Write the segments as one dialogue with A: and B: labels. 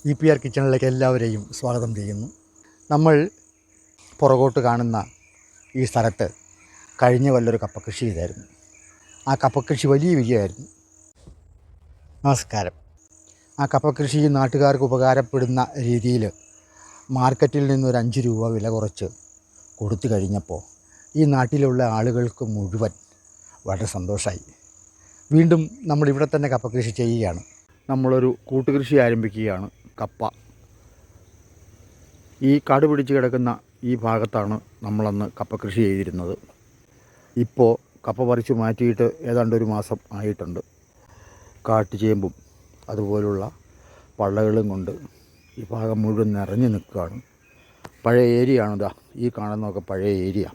A: EPR കിച്ചണിലേക്ക് എല്ലാവരെയും സ്വാഗതം ചെയ്യുന്നു. നമ്മൾ പുറകോട്ട് കാണുന്ന ഈ സ്ഥലത്ത് കഴിഞ്ഞ കൊല്ലൊരു കപ്പ കൃഷി ചെയ്തായിരുന്നു. ആ കപ്പ കൃഷി വലിയ വിജയമായിരുന്നു. നമസ്കാരം. ആ കപ്പ കൃഷി നാട്ടുകാർക്ക് ഉപകാരപ്പെടുന്ന രീതിയിൽ മാർക്കറ്റിൽ നിന്നൊരു 5 രൂപ വില കുറച്ച് കൊടുത്തു കഴിഞ്ഞപ്പോൾ ഈ നാട്ടിലുള്ള ആളുകൾക്ക് മുഴുവൻ വളരെ സന്തോഷമായി. വീണ്ടും നമ്മളിവിടെ തന്നെ കപ്പ കൃഷി ചെയ്യുകയാണ്. നമ്മളൊരു കൂട്ടുകൃഷി ആരംഭിക്കുകയാണ്. കപ്പ ഈ കാട് പിടിച്ച് കിടക്കുന്ന ഈ ഭാഗത്താണ് നമ്മളന്ന് കപ്പ കൃഷി ചെയ്തിരുന്നത്. ഇപ്പോൾ കപ്പ പറിച്ച് മാറ്റിയിട്ട് ഏതാണ്ട് ഒരു മാസം ആയിട്ടുണ്ട്. കാട്ടുചേമ്പും അതുപോലുള്ള പള്ളകളും കൊണ്ട് ഈ ഭാഗം മുഴുവൻ നിറഞ്ഞു നിൽക്കുകയാണ്. പഴയ ഏരിയ ആണിതാ, ഈ കാണുന്നതൊക്കെ പഴയ ഏരിയ.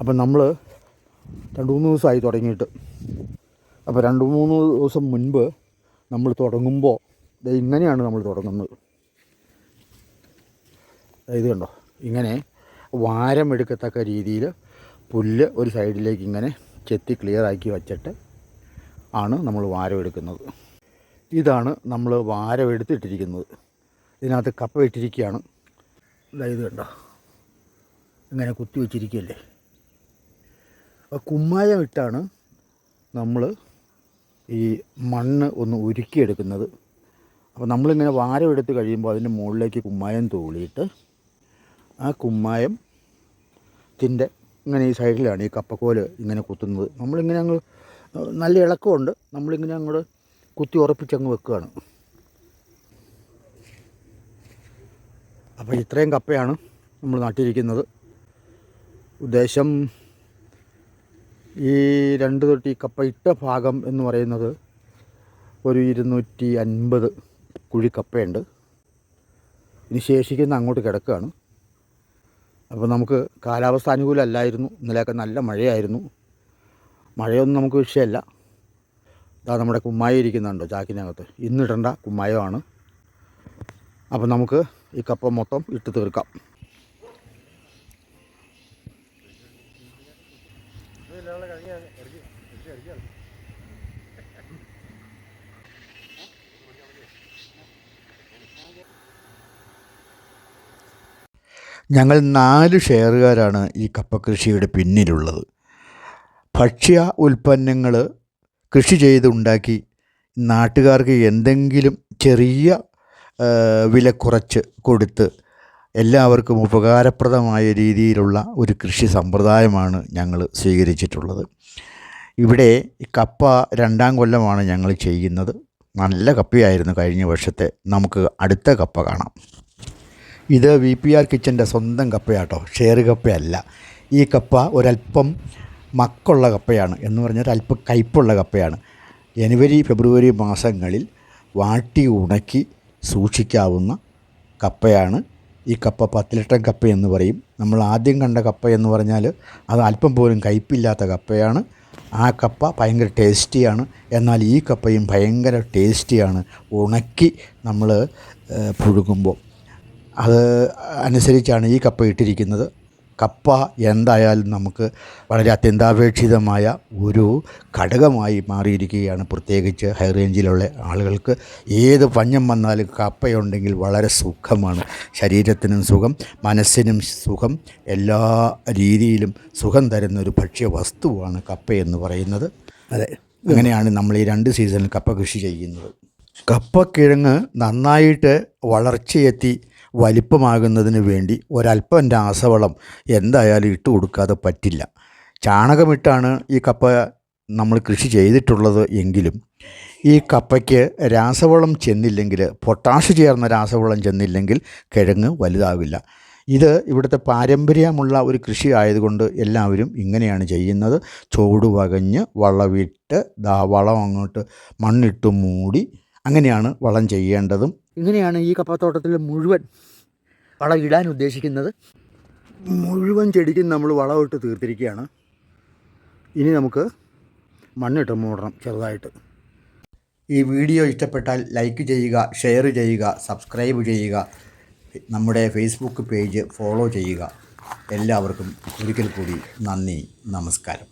A: അപ്പം നമ്മൾ 2-3 ദിവസമായി തുടങ്ങിയിട്ട്. അപ്പോൾ 2-3 ദിവസം മുൻപ് നമ്മൾ തുടങ്ങുമ്പോൾ ഇങ്ങനെയാണ് നമ്മൾ തുടങ്ങുന്നത്. ഇത് കണ്ടോ, ഇങ്ങനെ വാരം എടുക്കത്തക്ക രീതിയിൽ പുല്ല് ഒരു സൈഡിലേക്ക് ഇങ്ങനെ ചെത്തി ക്ലിയറാക്കി വച്ചിട്ട് ആണ് നമ്മൾ വാരം എടുക്കുന്നത്. ഇതാണ് നമ്മൾ വാരം എടുത്തിട്ടിരിക്കുന്നത്. ഇതിനകത്ത് കപ്പ ഇട്ടിരിക്കുകയാണ്. ഇത് കണ്ടോ, ഇങ്ങനെ കുത്തി വെച്ചിരിക്കുകയല്ലേ. അപ്പോൾ കുമ്മായം ഇട്ടാണ് നമ്മൾ ഈ മണ്ണ് ഒന്ന് ഉരുക്കിയെടുക്കുന്നത്. അപ്പോൾ നമ്മളിങ്ങനെ വാരം എടുത്ത് കഴിയുമ്പോൾ അതിൻ്റെ മുകളിലേക്ക് കുമ്മായം തൂളിയിട്ട് ആ കുമ്മായത്തിൻ്റെ ഇങ്ങനെ ഈ സൈഡിലാണ് ഈ കപ്പക്കോല് ഇങ്ങനെ കുത്തുന്നത്. നമ്മളിങ്ങനെ അങ്ങ് നല്ല ഇളക്കമുണ്ട്. നമ്മളിങ്ങനെ അങ്ങോട്ട് കുത്തി ഉറപ്പിച്ചങ്ങ് വെക്കുകയാണ്. അപ്പോൾ ഇത്രയും കപ്പയാണ് നമ്മൾ നട്ടിരിക്കുന്നത്. ഉദ്ദേശം ഈ 2 തൊട്ടി കപ്പ ഇട്ട ഭാഗം എന്ന് പറയുന്നത് ഒരു 250 കുഴി കപ്പയുണ്ട്. ഇനി ശേഷിക്കുന്ന അങ്ങോട്ട് കിടക്കുകയാണ്. അപ്പോൾ നമുക്ക് കാലാവസ്ഥ അനുകൂലമല്ലായിരുന്നു. ഇന്നലെയൊക്കെ നല്ല മഴയായിരുന്നു. മഴയൊന്നും നമുക്ക് വിഷയമല്ല. ഇതാ നമ്മുടെ കുമ്മായം ഇരിക്കുന്നുണ്ടോ ചാക്കിനകത്ത്, ഇന്നിടേണ്ട കുമ്മായമാണ്. അപ്പോൾ നമുക്ക് ഈ കപ്പ മൊത്തം ഇട്ട് തീർക്കാം. ഞങ്ങൾ 4 ഷെയറുകാരാണ് ഈ കപ്പ കൃഷിയുടെ പിന്നിലുള്ളത്. ഭക്ഷ്യ ഉൽപ്പന്നങ്ങൾ കൃഷി ചെയ്തുണ്ടാക്കി നാട്ടുകാർക്ക് എന്തെങ്കിലും ചെറിയ വില കുറച്ച് കൊടുത്ത് എല്ലാവർക്കും ഉപകാരപ്രദമായ രീതിയിലുള്ള ഒരു കൃഷി സമ്പ്രദായമാണ് ഞങ്ങൾ സ്വീകരിച്ചിട്ടുള്ളത്. ഇവിടെ കപ്പ 2ാം കൊല്ലമാണ് ഞങ്ങൾ ചെയ്യുന്നത്. നല്ല കപ്പയായിരുന്നു കഴിഞ്ഞ വർഷത്തെ. നമുക്ക് അടുത്ത കപ്പ കാണാം. ഇത് VPR കിച്ചൻ്റെ സ്വന്തം കപ്പയാട്ടോ, ഷെയർ കപ്പയല്ല. ഈ കപ്പ ഒരല്പം മക്കുള്ള കപ്പയാണ്, എന്ന് പറഞ്ഞാൽ അല്പം കയ്പുള്ള കപ്പയാണ്. ജനുവരി ഫെബ്രുവരി മാസങ്ങളിൽ വാട്ടി ഉണക്കി സൂക്ഷിക്കാവുന്ന കപ്പയാണ് ഈ കപ്പ. 10 ലിറ്റർ കപ്പ എന്ന് പറയും. നമ്മൾ ആദ്യം കണ്ട കപ്പ എന്ന് പറഞ്ഞാൽ അത് അല്പം പോലും കയ്പില്ലാത്ത കപ്പയാണ്. ആ കപ്പ ഭയങ്കര ടേസ്റ്റിയാണ്. എന്നാൽ ഈ കപ്പയും ഭയങ്കര ടേസ്റ്റിയാണ് ഉണക്കി നമ്മൾ പുഴുങ്ങുമ്പോൾ. അത് അനുസരിച്ചാണ് ഈ കപ്പ ഇട്ടിരിക്കുന്നത്. കപ്പ എന്തായാലും നമുക്ക് വളരെ അത്യന്താപേക്ഷിതമായ ഒരു ഘടകമായി മാറിയിരിക്കുകയാണ്. പ്രത്യേകിച്ച് ഹൈ റേഞ്ചിലുള്ള ആളുകൾക്ക് ഏത് പഞ്ഞം വന്നാലും കപ്പയുണ്ടെങ്കിൽ വളരെ സുഖമാണ്. ശരീരത്തിനും സുഖം, മനസ്സിനും സുഖം, എല്ലാ രീതിയിലും സുഖം തരുന്ന ഒരു ഭക്ഷ്യവസ്തുവാണ് കപ്പയെന്ന് പറയുന്നത്. അതെ, അങ്ങനെയാണ് നമ്മൾ ഈ 2 സീസണിൽ കപ്പ കൃഷി ചെയ്യുന്നത്. കപ്പക്കിഴങ്ങ് നന്നായിട്ട് വളർച്ചയെത്തി വലിപ്പമാകുന്നതിന് വേണ്ടി ഒരല്പം രാസവളം എന്തായാലും ഇട്ട് കൊടുക്കാതെ പറ്റില്ല. ചാണകമിട്ടാണ് ഈ കപ്പ നമ്മൾ കൃഷി ചെയ്തിട്ടുള്ളത് എങ്കിലും ഈ കപ്പയ്ക്ക് രാസവളം ചെന്നില്ലെങ്കിൽ, പൊട്ടാഷ് ചേർന്ന രാസവളം ചെന്നില്ലെങ്കിൽ കിഴങ്ങ് വലുതാവില്ല. ഇത് ഇവിടുത്തെ പാരമ്പര്യമുള്ള ഒരു കൃഷി ആയതുകൊണ്ട് എല്ലാവരും ഇങ്ങനെയാണ് ചെയ്യുന്നത്. ചോട് വകഞ്ഞ് വളവിട്ട് വളം അങ്ങോട്ട് മണ്ണിട്ട് മൂടി അങ്ങനെയാണ് വളം ചെയ്യേണ്ടതും. ഇങ്ങനെയാണ് ഈ കപ്പത്തോട്ടത്തിൽ മുഴുവൻ വളം ഇടാൻ ഉദ്ദേശിക്കുന്നത്. മുഴുവൻ ചെടിക്കും നമ്മൾ വളമിട്ട് തീർത്തിരിക്കുകയാണ്. ഇനി നമുക്ക് മണ്ണിട്ട് മൂടണം ചെറുതായിട്ട്. ഈ വീഡിയോ ഇഷ്ടപ്പെട്ടാൽ ലൈക്ക് ചെയ്യുക, ഷെയർ ചെയ്യുക, സബ്സ്ക്രൈബ് ചെയ്യുക, നമ്മുടെ ഫേസ്ബുക്ക് പേജ് ഫോളോ ചെയ്യുക. എല്ലാവർക്കും ഒരിക്കൽ കൂടി നന്ദി, നമസ്കാരം.